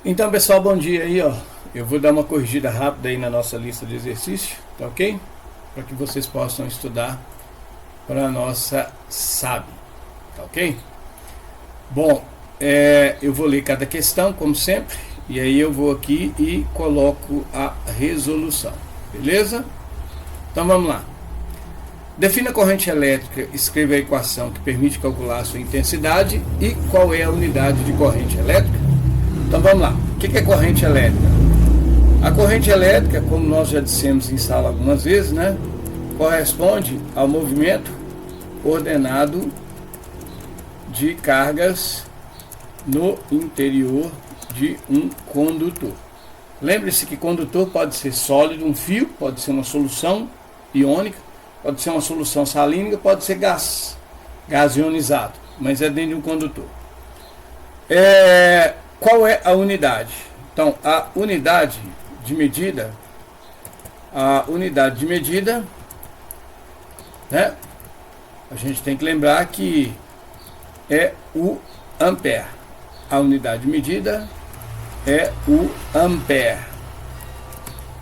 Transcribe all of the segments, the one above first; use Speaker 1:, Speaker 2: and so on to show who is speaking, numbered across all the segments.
Speaker 1: Então, pessoal, bom dia aí, ó. Eu vou dar uma corrigida rápida aí na nossa lista de exercícios, tá ok? Para que vocês possam estudar para a nossa SAB, tá ok? Bom, eu vou ler cada questão, como sempre, e aí eu vou aqui e coloco a resolução, beleza? Então vamos lá. Defina a corrente elétrica, escreva a equação que permite calcular a sua intensidade e qual é a unidade de corrente elétrica. Então vamos lá. O que é corrente elétrica? A corrente elétrica, como nós já dissemos em sala algumas vezes, né, corresponde ao movimento ordenado de cargas no interior de um condutor. Lembre-se que condutor pode ser sólido, um fio, pode ser uma solução iônica, pode ser uma solução salínica, pode ser gás ionizado, mas é dentro de um condutor. Qual é a unidade? Então, a unidade de medida, né, a gente tem que lembrar que é o ampere. A unidade de medida é o ampere.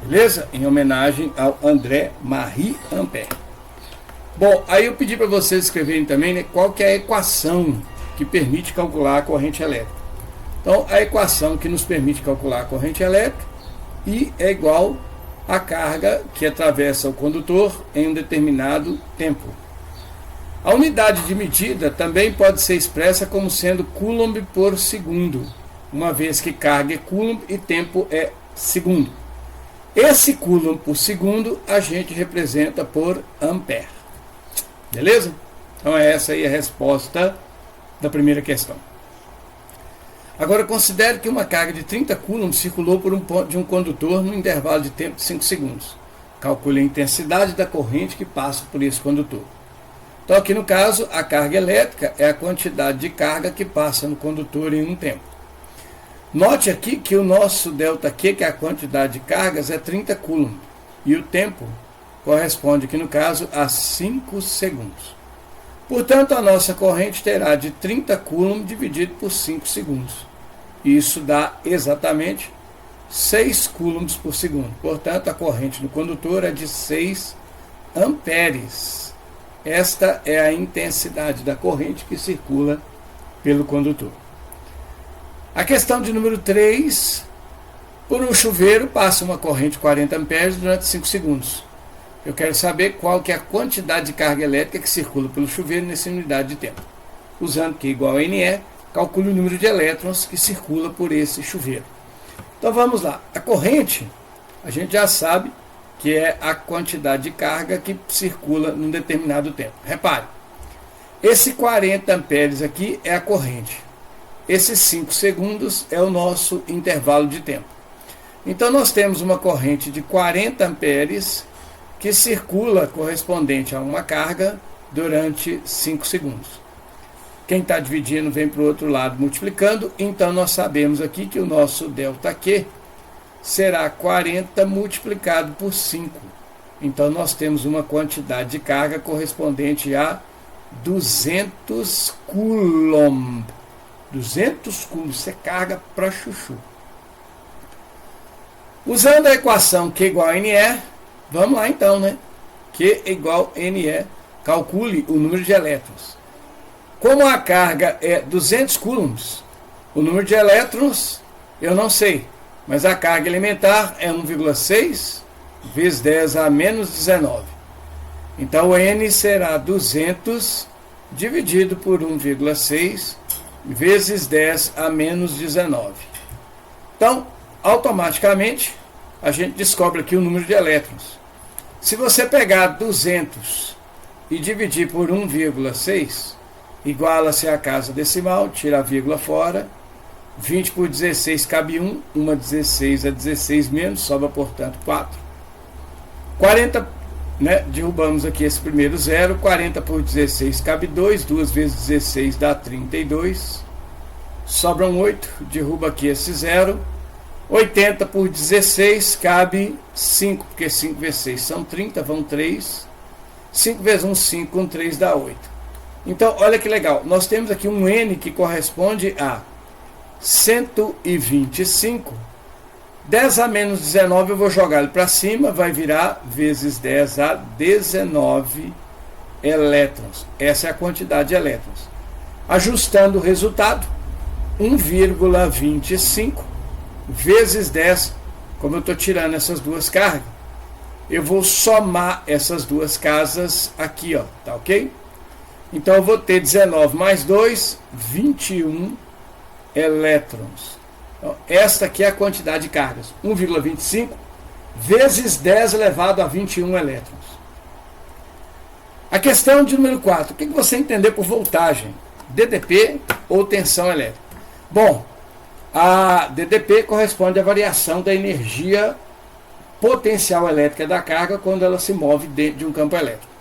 Speaker 1: Beleza? Em homenagem ao André Marie Ampère. Bom, aí eu pedi para vocês escreverem também, né, qual que é a equação que permite calcular a corrente elétrica. Então, a equação que nos permite calcular a corrente elétrica I é igual à carga que atravessa o condutor em um determinado tempo. A unidade de medida também pode ser expressa como sendo coulomb por segundo, uma vez que carga é coulomb e tempo é segundo. Esse coulomb por segundo a gente representa por ampere. Beleza? Então essa aí é a resposta da primeira questão. Agora considere que uma carga de 30 coulombs circulou por um ponto de um condutor no intervalo de tempo de 5 segundos. Calcule a intensidade da corrente que passa por esse condutor. Então aqui no caso, a carga elétrica é a quantidade de carga que passa no condutor em um tempo. Note aqui que o nosso ΔQ, que é a quantidade de cargas, é 30 coulombs. E o tempo corresponde aqui no caso a 5 segundos. Portanto, a nossa corrente terá de 30 coulombs dividido por 5 segundos. Isso dá exatamente 6 coulombs por segundo. Portanto, a corrente no condutor é de 6 amperes. Esta é a intensidade da corrente que circula pelo condutor. A questão de número 3. Por um chuveiro passa uma corrente de 40 amperes durante 5 segundos. Eu quero saber qual que é a quantidade de carga elétrica que circula pelo chuveiro nessa unidade de tempo. Usando Q igual a NE, calcule o número de elétrons que circula por esse chuveiro. Então vamos lá. A corrente, a gente já sabe que é a quantidade de carga que circula num determinado tempo. Repare, esse 40 amperes aqui é a corrente. Esses 5 segundos é o nosso intervalo de tempo. Então nós temos uma corrente de 40 amperes que circula correspondente a uma carga durante 5 segundos. Quem está dividindo vem para o outro lado multiplicando, então nós sabemos aqui que o nosso ΔQ será 40 multiplicado por 5. Então nós temos uma quantidade de carga correspondente a 200 coulomb. 200 coulombs, isso é carga para chuchu. Usando a equação Q igual a NE, vamos lá então, né? Q igual a NE, calcule o número de elétrons. Como a carga é 200 coulombs, o número de elétrons eu não sei, mas a carga elementar é 1,6 vezes 10 a menos 19. Então o N será 200 dividido por 1,6 vezes 10 a menos 19. Então, automaticamente, a gente descobre aqui o número de elétrons. Se você pegar 200 e dividir por 1,6, iguala-se a casa decimal, tira a vírgula fora, 20 por 16 cabe 1, uma 16 é 16 menos, sobra portanto 4. 40, né, derrubamos aqui esse primeiro zero, 40 por 16 cabe 2, 2 vezes 16 dá 32, sobram 8, derruba aqui esse zero, 80 por 16 cabe 5, porque 5 vezes 6 são 30, vão 3, 5 vezes 1, 5, com 3 dá 8. Então, olha que legal, nós temos aqui um N que corresponde a 125. 10 a menos 19 eu vou jogar ele para cima, vai virar vezes 10 a 19 elétrons. Essa é a quantidade de elétrons. Ajustando o resultado, 1,25 vezes 10, como eu estou tirando essas duas cargas, eu vou somar essas duas casas aqui, ó, tá ok? Então eu vou ter 19 mais 2, 21 elétrons. Então, esta aqui é a quantidade de cargas, 1,25 vezes 10 elevado a 21 elétrons. A questão de número 4, o que você entender por voltagem? DDP ou tensão elétrica? Bom, a DDP corresponde à variação da energia potencial elétrica da carga quando ela se move dentro de um campo elétrico.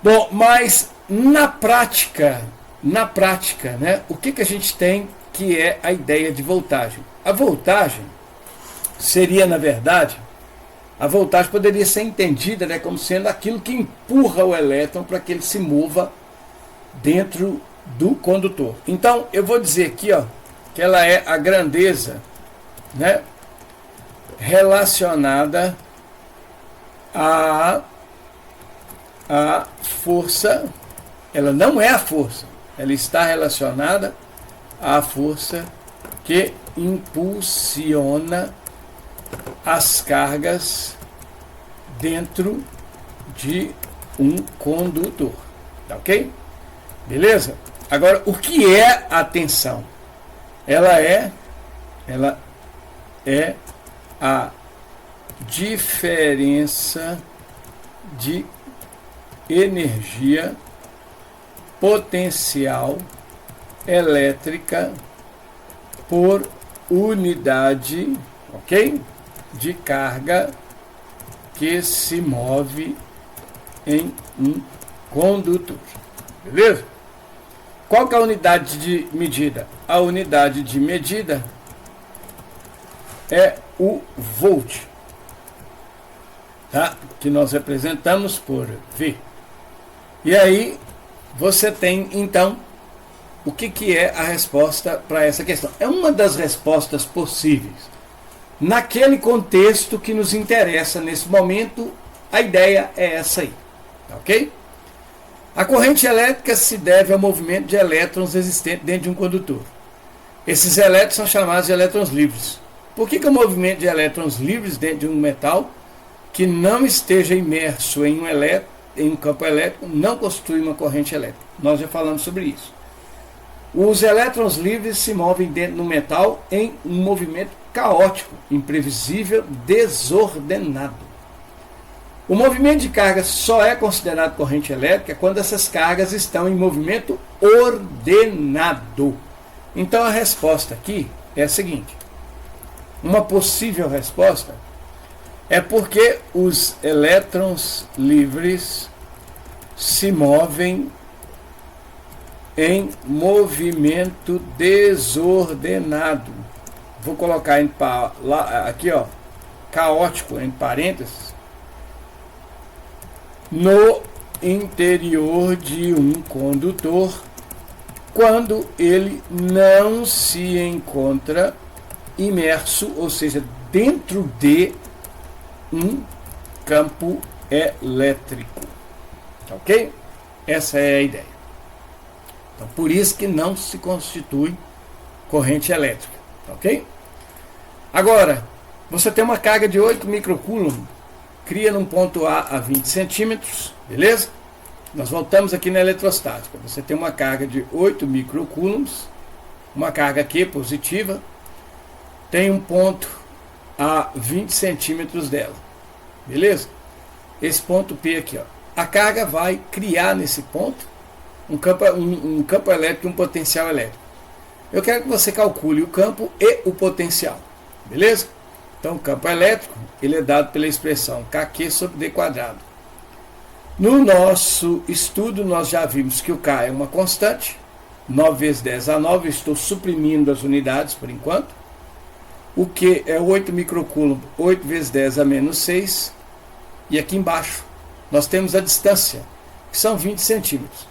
Speaker 1: Bom, mas na prática, né, o que a gente tem que é a ideia de voltagem? A voltagem seria, na verdade, a voltagem poderia ser entendida, né, como sendo aquilo que empurra o elétron para que ele se mova dentro do condutor. Então, eu vou dizer aqui, ó, que ela é a grandeza, né, relacionada à força. Ela não é a força, ela está relacionada à força que impulsiona as cargas dentro de um condutor, tá ok? Beleza? Agora, o que é a tensão? Ela é a diferença de energia potencial elétrica por unidade, ok? De carga que se move em um condutor. Beleza? Qual que é a unidade de medida? A unidade de medida é o volt, tá? Que nós representamos por V. E aí você tem então o que é a resposta para essa questão. É uma das respostas possíveis. Naquele contexto que nos interessa nesse momento, a ideia é essa aí, tá ok? A corrente elétrica se deve ao movimento de elétrons existente dentro de um condutor. Esses elétrons são chamados de elétrons livres. Por que o movimento de elétrons livres dentro de um metal que não esteja imerso em um campo elétrico não constitui uma corrente elétrica? Nós já falamos sobre isso. Os elétrons livres se movem dentro do metal em um movimento caótico, imprevisível, desordenado. O movimento de carga só é considerado corrente elétrica quando essas cargas estão em movimento ordenado. Então a resposta aqui é a seguinte. Uma possível resposta é porque os elétrons livres se movem em movimento desordenado. Vou colocar aqui, ó, caótico, em parênteses, no interior de um condutor, quando ele não se encontra imerso, ou seja, dentro de um campo elétrico. Ok? Essa é a ideia. Então, por isso que não se constitui corrente elétrica. Ok? Agora, você tem uma carga de 8 microcoulomb, cria num ponto A 20 centímetros, beleza? Nós voltamos aqui na eletrostática. Você tem uma carga de 8 microcoulombs, uma carga Q positiva, tem um ponto a 20 centímetros dela, beleza? Esse ponto P aqui, ó. A carga vai criar nesse ponto um campo elétrico e um potencial elétrico. Eu quero que você calcule o campo e o potencial, beleza? Então, o campo elétrico, ele é dado pela expressão Kq sobre D quadrado. No nosso estudo, nós já vimos que o K é uma constante, 9 vezes 10 a 9, estou suprimindo as unidades por enquanto. O Q é 8 microcoulomb, 8 vezes 10 a menos 6. E aqui embaixo, nós temos a distância, que são 20 centímetros.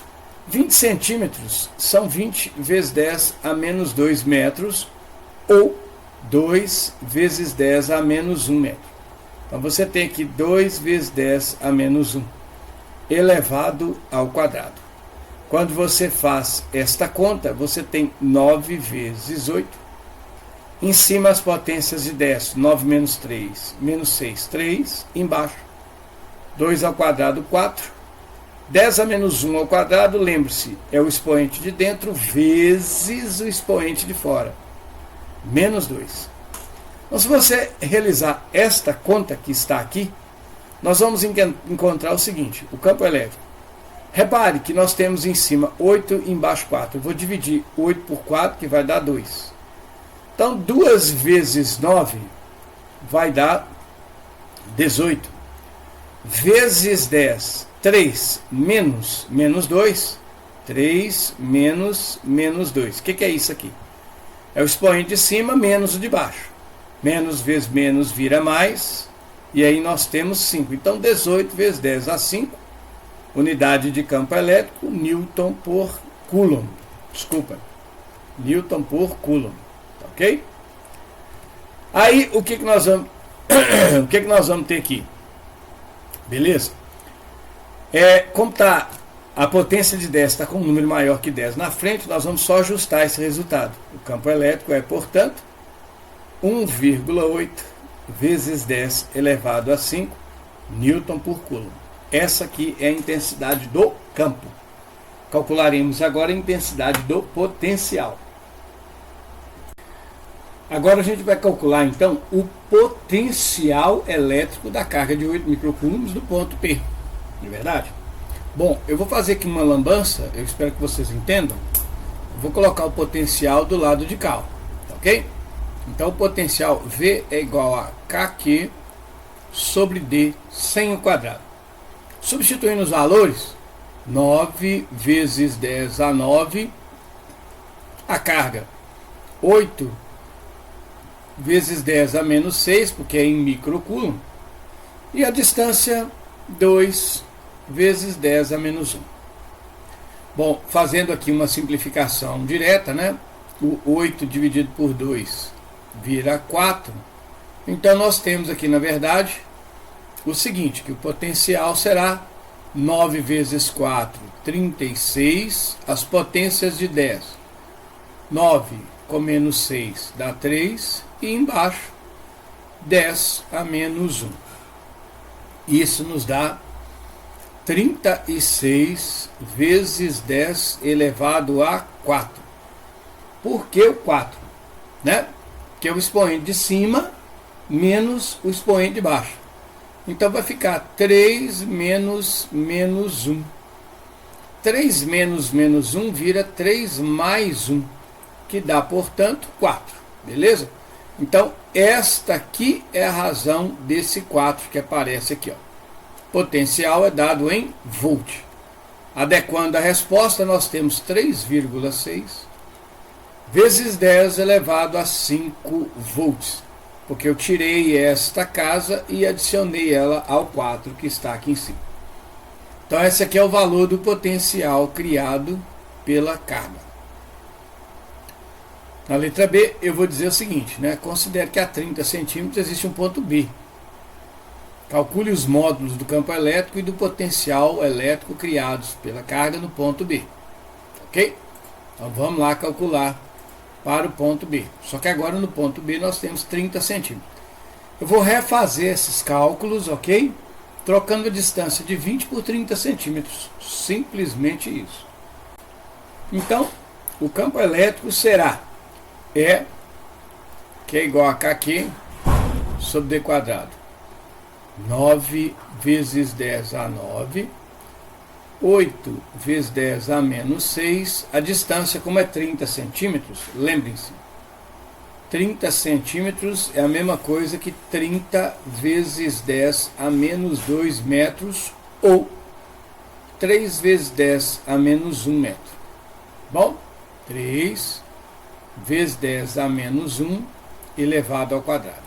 Speaker 1: 20 centímetros são 20 vezes 10 a menos 2 metros, ou 2 vezes 10 a menos 1 metro. Então você tem aqui 2 vezes 10 a menos 1 elevado ao quadrado. Quando você faz esta conta, você tem 9 vezes 8. Em cima as potências de 10, 9 menos 3, menos 6, 3. Embaixo, 2 ao quadrado, 4. 10 a menos 1 ao quadrado, lembre-se, é o expoente de dentro vezes o expoente de fora. Menos 2. Então, se você realizar esta conta que está aqui, nós vamos encontrar o seguinte, o campo elétrico. Repare que nós temos em cima 8 e embaixo 4. Eu vou dividir 8 por 4, que vai dar 2. Então, 2 vezes 9 vai dar 18. Vezes 10, 3 menos 2. 3 menos 2. O que é isso aqui? É o expoente de cima menos o de baixo. Menos vezes menos vira mais. E aí nós temos 5. Então, 18 vezes 10 dá 5. Unidade de campo elétrico, Newton por Coulomb. Desculpa. Newton por Coulomb. Ok? Aí, o que nós vamos o que nós vamos ter aqui? Beleza? Como está a potência de 10 está com um número maior que 10 na frente, nós vamos só ajustar esse resultado. O campo elétrico é, portanto, 1,8 vezes 10 elevado a 5 Newton por Coulomb. Essa aqui é a intensidade do campo. Calcularemos agora a intensidade do potencial. Agora a gente vai calcular, então, o potencial elétrico da carga de 8 microcoulombs do ponto P. Não é verdade? Bom, eu vou fazer aqui uma lambança, eu espero que vocês entendam. Eu vou colocar o potencial do lado de cá, ok? Então o potencial V é igual a KQ sobre D sem o quadrado. Substituindo os valores, 9 vezes 10 a 9, a carga 8 vezes 10 a menos 6, porque é em microcoulomb, e a distância 2 vezes 10 a menos 1. Bom, fazendo aqui uma simplificação direta, né? O 8 dividido por 2 vira 4. Então nós temos aqui, na verdade, o seguinte, que o potencial será 9 vezes 4, 36, as potências de 10. 9 com menos 6 dá 3, e embaixo 10 a menos 1. Isso nos dá 36 vezes 10 elevado a 4. Por que o 4? Né? Que é o expoente de cima menos o expoente de baixo. Então vai ficar 3 menos 1. 3 menos 1 vira 3 mais 1, que dá, portanto, 4. Beleza? Então, esta aqui é a razão desse 4 que aparece aqui. Ó. Potencial é dado em volt. Adequando a resposta, nós temos 3,6 vezes 10 elevado a 5 volts. Porque eu tirei esta casa e adicionei ela ao 4 que está aqui em cima. Então, esse aqui é o valor do potencial criado pela carga. Na letra B, eu vou dizer o seguinte, né? Considere que a 30 centímetros existe um ponto B. Calcule os módulos do campo elétrico e do potencial elétrico criados pela carga no ponto B. Ok? Então vamos lá calcular para o ponto B. Só que agora no ponto B nós temos 30 centímetros. Eu vou refazer esses cálculos, ok? Trocando a distância de 20 por 30 centímetros. Simplesmente isso. Então, o campo elétrico será que é igual a KQ sobre D quadrado. 9 vezes 10 a 9. 8 vezes 10 a menos 6. A distância, como é 30 centímetros, lembrem-se, 30 centímetros é a mesma coisa que 30 vezes 10 a menos 2 metros, ou 3 vezes 10 a menos 1 metro. Bom, 3 vezes 10 a menos 1 elevado ao quadrado.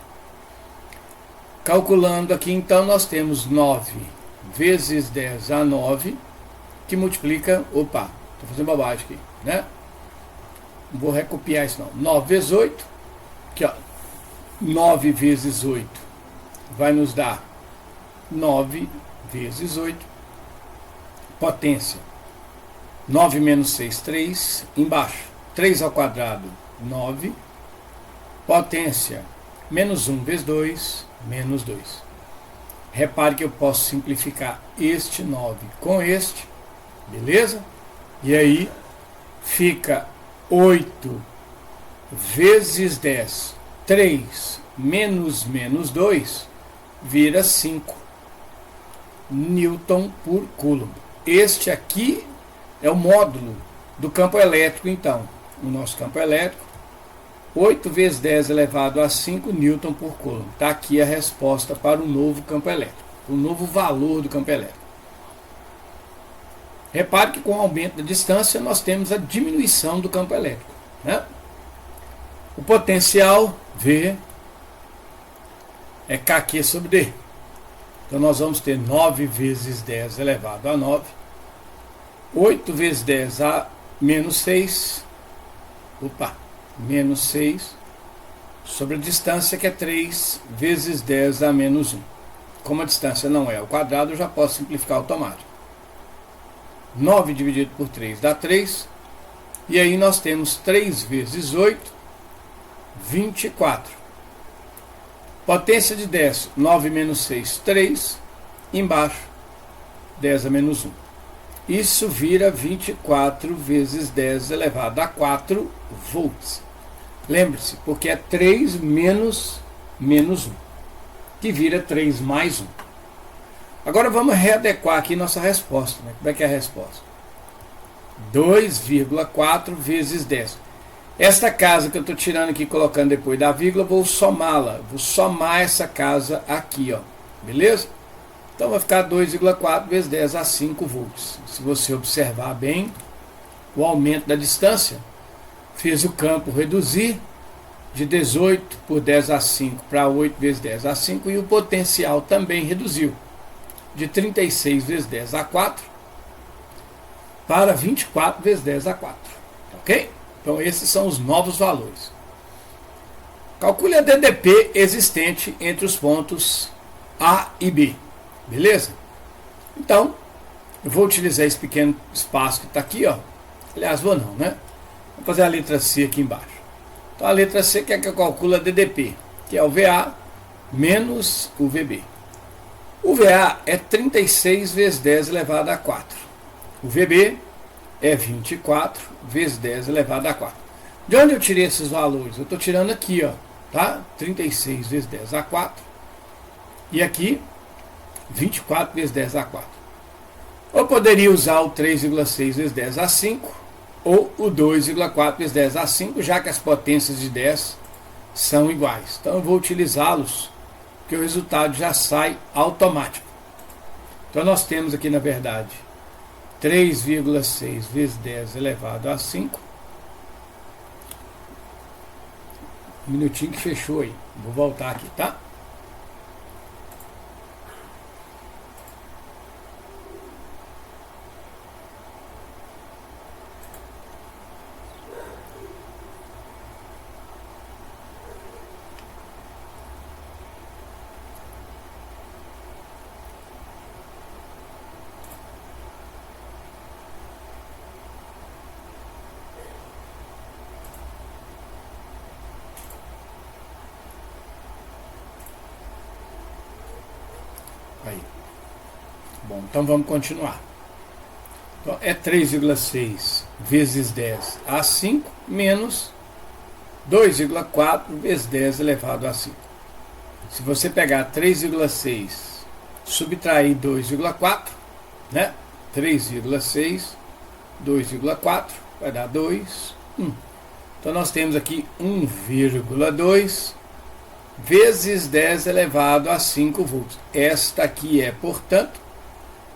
Speaker 1: Calculando aqui, então, nós temos 9 vezes 10 a 9, que multiplica, Estou fazendo bobagem aqui, né? Não vou recopiar isso não. 9 vezes 8, aqui ó, 9 vezes 8 vai nos dar 9 vezes 8, potência, 9 menos 6, 3, embaixo, 3 ao quadrado, 9, potência, menos 1 vezes 2, menos 2. Repare que eu posso simplificar este 9 com este, beleza? E aí fica 8 vezes 10, 3 menos 2, vira 5 Newton por Coulomb. Este aqui é o módulo do campo elétrico, então. O nosso campo elétrico, 8 vezes 10 elevado a 5 Newton por Coulomb. Está aqui a resposta para o novo campo elétrico, o novo valor do campo elétrico. Repare que com o aumento da distância nós temos a diminuição do campo elétrico, né? O potencial V é Kq sobre D. Então nós vamos ter 9 vezes 10 elevado a 9, 8 vezes 10 a menos 6, menos 6, sobre a distância que é 3 vezes 10 a menos 1. Como a distância não é ao quadrado, eu já posso simplificar automático. 9 dividido por 3 dá 3, e aí nós temos 3 vezes 8, 24. Potência de 10, 9 menos 6, 3, embaixo, 10 a menos 1. Isso vira 24 vezes 10 elevado a 4 volts. Lembre-se, porque é 3 menos 1, que vira 3 mais 1. Agora vamos readequar aqui nossa resposta, né? Como é que é a resposta? 2,4 vezes 10. Esta casa que eu estou tirando aqui, colocando depois da vírgula, vou somá-la. Vou somar essa casa aqui, ó. Beleza? Então vai ficar 2,4 vezes 10 a 5 volts. Se você observar bem, o aumento da distância fez o campo reduzir de 18 por 10 a 5 para 8 vezes 10 a 5, e o potencial também reduziu de 36 vezes 10 a 4 para 24 vezes 10 a 4. Ok? Então esses são os novos valores. Calcule a DDP existente entre os pontos A e B. Beleza? Então, eu vou utilizar esse pequeno espaço que está aqui, ó. Aliás, vou não, né? Vou fazer a letra C aqui embaixo. Então a letra C quer que eu calcule a DDP, que é o VA menos o VB. O VA é 36 vezes 10 elevado a 4. O VB é 24 vezes 10 elevado a 4. De onde eu tirei esses valores? Eu estou tirando aqui, ó, tá? 36 vezes 10 a 4. E aqui, 24 vezes 10 a 4. Eu poderia usar o 3,6 vezes 10 a 5, ou o 2,4 vezes 10 a 5, já que as potências de 10 são iguais. Então eu vou utilizá-los, porque o resultado já sai automático. Então nós temos aqui, na verdade, 3,6 vezes 10 elevado a 5. Um minutinho que fechou aí. Vou voltar aqui, tá? Aí. Bom, então vamos continuar. Então, é 3,6 vezes 10 a 5 menos 2,4 vezes 10 elevado a 5. Se você pegar 3,6, subtrair 2,4, né? 3,6, 2,4, vai dar 2, 1. Então nós temos aqui 1,2 vezes 10 elevado a 5 volts. Esta aqui é, portanto,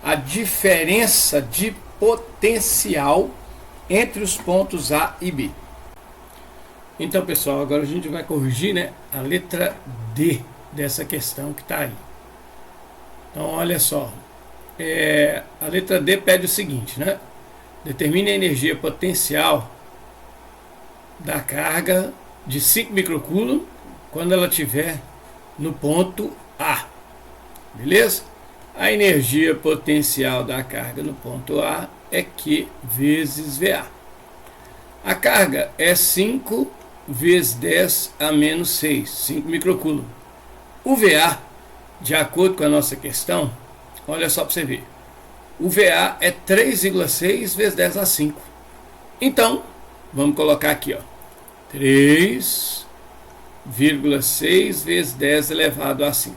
Speaker 1: a diferença de potencial entre os pontos A e B. Então, pessoal, agora a gente vai corrigir, né, a letra D dessa questão que está aí. Então, olha só. A letra D pede o seguinte, né? Determine a energia potencial da carga de 5 microcoulomb quando ela estiver no ponto A. Beleza? A energia potencial da carga no ponto A é Q vezes VA. A carga é 5 vezes 10 a menos 6, 5 microcoulomb. O VA, de acordo com a nossa questão, olha só para você ver. O VA é 3,6 vezes 10 a 5. Então, vamos colocar aqui, ó, 3,6 vezes 10 elevado a 5.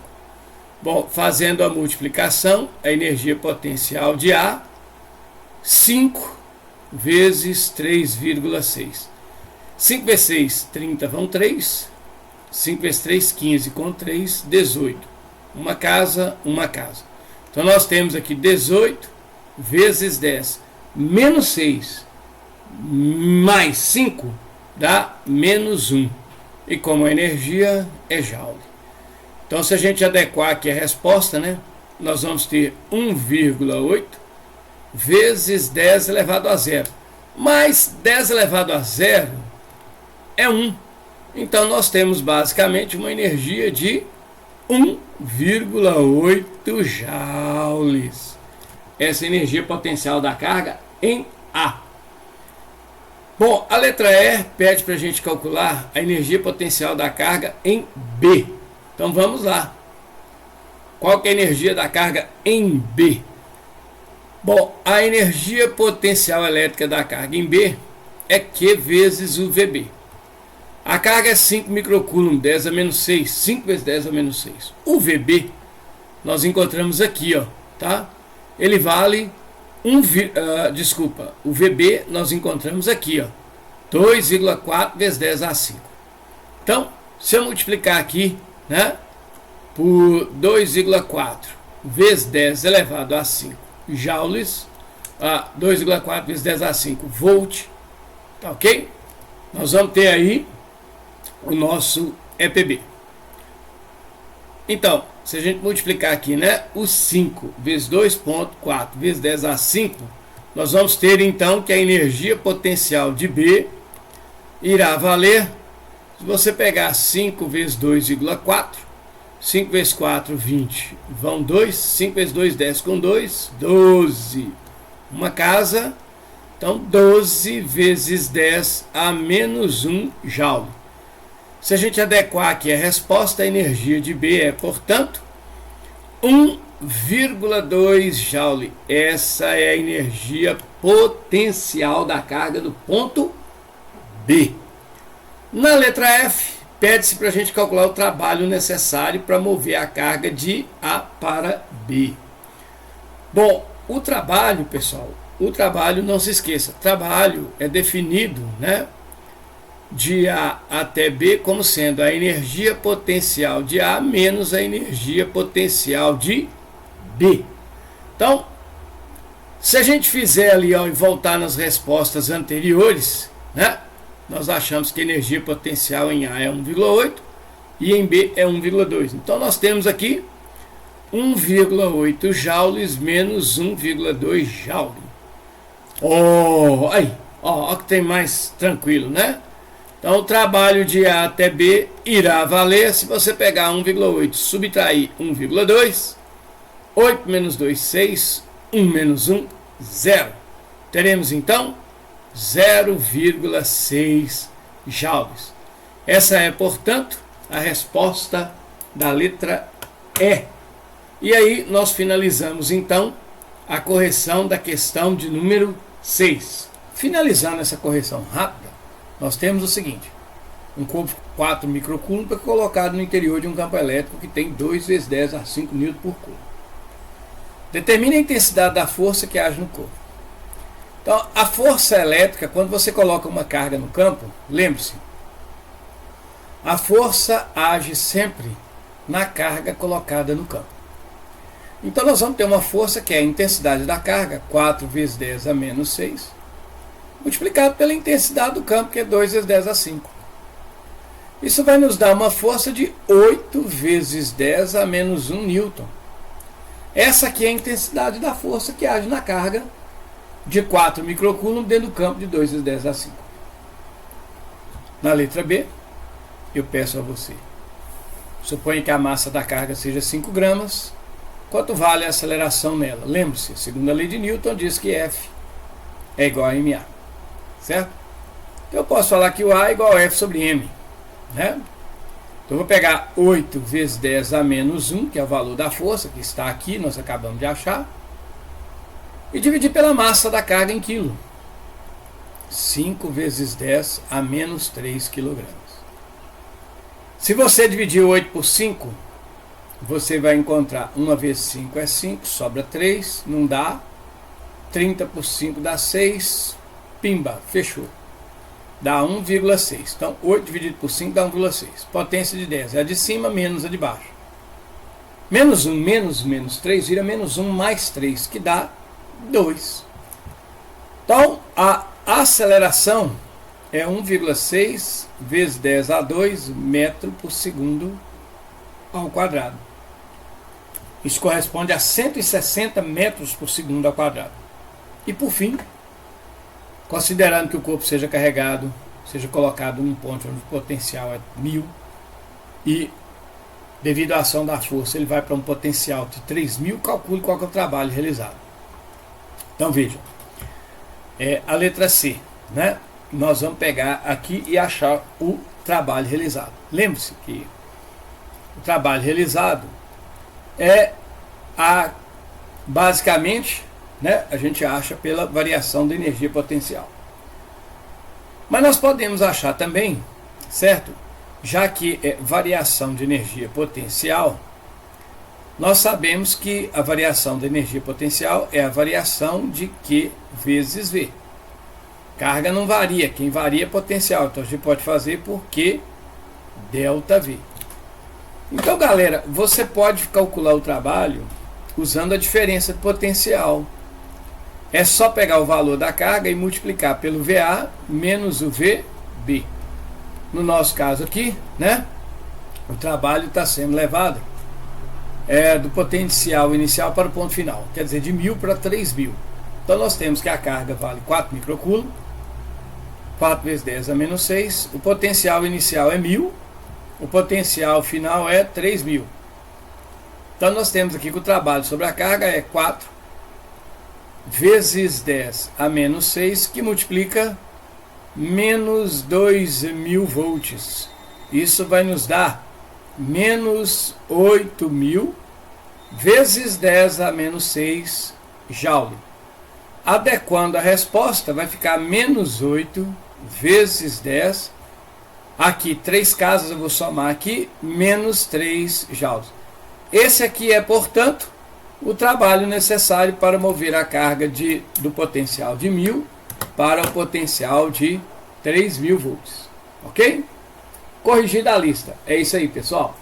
Speaker 1: Bom, fazendo a multiplicação, a energia potencial de A, 5 vezes 3,6. 5 vezes 6, 30, vão 3. 5 vezes 3, 15, com 3, 18. Uma casa, uma casa. Então nós temos aqui 18 vezes 10 menos 6 mais 5 dá menos 1. E como a energia é joule. Então, se a gente adequar aqui a resposta, né, nós vamos ter 1,8 vezes 10 elevado a 0. Mas 10 elevado a 0 é 1. Então, nós temos basicamente uma energia de 1,8 joules. Essa é a energia potencial da carga em A. Bom, a letra E pede para a gente calcular a energia potencial da carga em B. Então vamos lá. Qual que é a energia da carga em B? Bom, a energia potencial elétrica da carga em B é Q vezes o VB. A carga é 5 microcoulomb, 10 a menos 6, 5 vezes 10 a menos 6. O VB nós encontramos aqui, ó, tá? Ele vale o VB nós encontramos aqui, ó, 2,4 vezes 10 a 5. Então, se eu multiplicar aqui, né, por 2,4 vezes 10 elevado a 5 joules, 2,4 vezes 10 a 5 volt, tá ok? Nós vamos ter aí o nosso EPB. Então, se a gente multiplicar aqui, né, o 5 vezes 2,4 vezes 10 a 5, nós vamos ter então que a energia potencial de B irá valer, se você pegar 5 vezes 2,4, 5 vezes 4, 20, vão 2, 5 vezes 2, 10 com 2, 12. Uma casa, então 12 vezes 10 a menos 1 joule. Se a gente adequar aqui a resposta, a energia de B é, portanto, 1,2 joule. Essa é a energia potencial da carga do ponto B. Na letra F, pede-se para a gente calcular o trabalho necessário para mover a carga de A para B. Bom, o trabalho, pessoal, não se esqueça, trabalho é definido, né, de A até B como sendo a energia potencial de A menos a energia potencial de B. Então, se a gente fizer ali, ó, e voltar nas respostas anteriores, né, nós achamos que a energia potencial em A é 1,8 e em B é 1,2. Então nós temos aqui 1,8 joules menos 1,2 joule. Aí, ó, que tem mais tranquilo, né? Então o trabalho de A até B irá valer, se você pegar 1,8 subtrair 1,2, 8 menos 2, 6, 1 menos 1, 0. Teremos então 0,6 joules. Essa é, portanto, a resposta da letra E. E aí nós finalizamos então a correção da questão de número 6. Finalizando essa correção rápida, nós temos o seguinte: um corpo de 4 microcoulomb colocado no interior de um campo elétrico que tem 2 vezes 10 a 5 N por coulomb. Determine a intensidade da força que age no corpo. Então, a força elétrica, quando você coloca uma carga no campo, lembre-se, a força age sempre na carga colocada no campo. Então, nós vamos ter uma força que é a intensidade da carga, 4 vezes 10 a menos 6, multiplicado pela intensidade do campo, que é 2 vezes 10 a 5. Isso vai nos dar uma força de 8 vezes 10 a menos 1 newton. Essa aqui é a intensidade da força que age na carga de 4 microcoulombs dentro do campo de 2 vezes 10 a 5. Na letra B, eu peço a você, suponha que a massa da carga seja 5 gramas, quanto vale a aceleração nela? Lembre-se, segundo a lei de Newton, diz que F é igual a MA, certo? Então eu posso falar que o A é igual a F sobre M, né? Então eu vou pegar 8 vezes 10 a menos 1, que é o valor da força, que está aqui, nós acabamos de achar, e dividir pela massa da carga em quilo. 5 vezes 10 a menos 3 kg. Se você dividir 8 por 5, você vai encontrar 1 vezes 5 é 5, sobra 3, não dá. 30 por 5 dá 6, pimba, fechou. Dá 1,6. Então 8 dividido por 5 dá 1,6. Potência de 10 é a de cima menos a de baixo. Menos 1 menos 3 vira menos 1 mais 3, que dá 2. Então a aceleração é 1,6 vezes 10 a 2 metro por segundo ao quadrado. Isso corresponde a 160 metros por segundo ao quadrado. E por fim, considerando que o corpo seja carregado, seja colocado num ponto onde o potencial é 1000 e devido à ação da força ele vai para um potencial de 3000, calcule qual que é o trabalho realizado. Então vejam, a letra C, né? Nós vamos pegar aqui e achar o trabalho realizado. Lembre-se que o trabalho realizado é basicamente, né, a gente acha pela variação da energia potencial. Mas nós podemos achar também, certo? Já que é variação de energia potencial, nós sabemos que a variação da energia potencial é a variação de Q vezes V. Carga não varia, quem varia é potencial. Então a gente pode fazer por Q delta V. Então, galera, você pode calcular o trabalho usando a diferença de potencial. É só pegar o valor da carga e multiplicar pelo VA menos o VB. No nosso caso aqui, né, o trabalho está sendo levado do potencial inicial para o ponto final. Quer dizer, de 1000 para 3000. Então nós temos que a carga vale 4 microcoulombs. 4 vezes 10 a menos 6. O potencial inicial é 1000. O potencial final é 3000. Então nós temos aqui que o trabalho sobre a carga é 4 vezes 10 a menos 6, que multiplica menos 2000 volts. Isso vai nos dar menos 8000 vezes 10 a menos 6 joule. Adequando a resposta, vai ficar menos 8 vezes 10. Aqui, 3 casas eu vou somar aqui, menos 3 joules. Esse aqui é, portanto, o trabalho necessário para mover a carga do potencial de 1000 para o potencial de 3000 volts. Ok? Corrigida a lista. É isso aí, pessoal.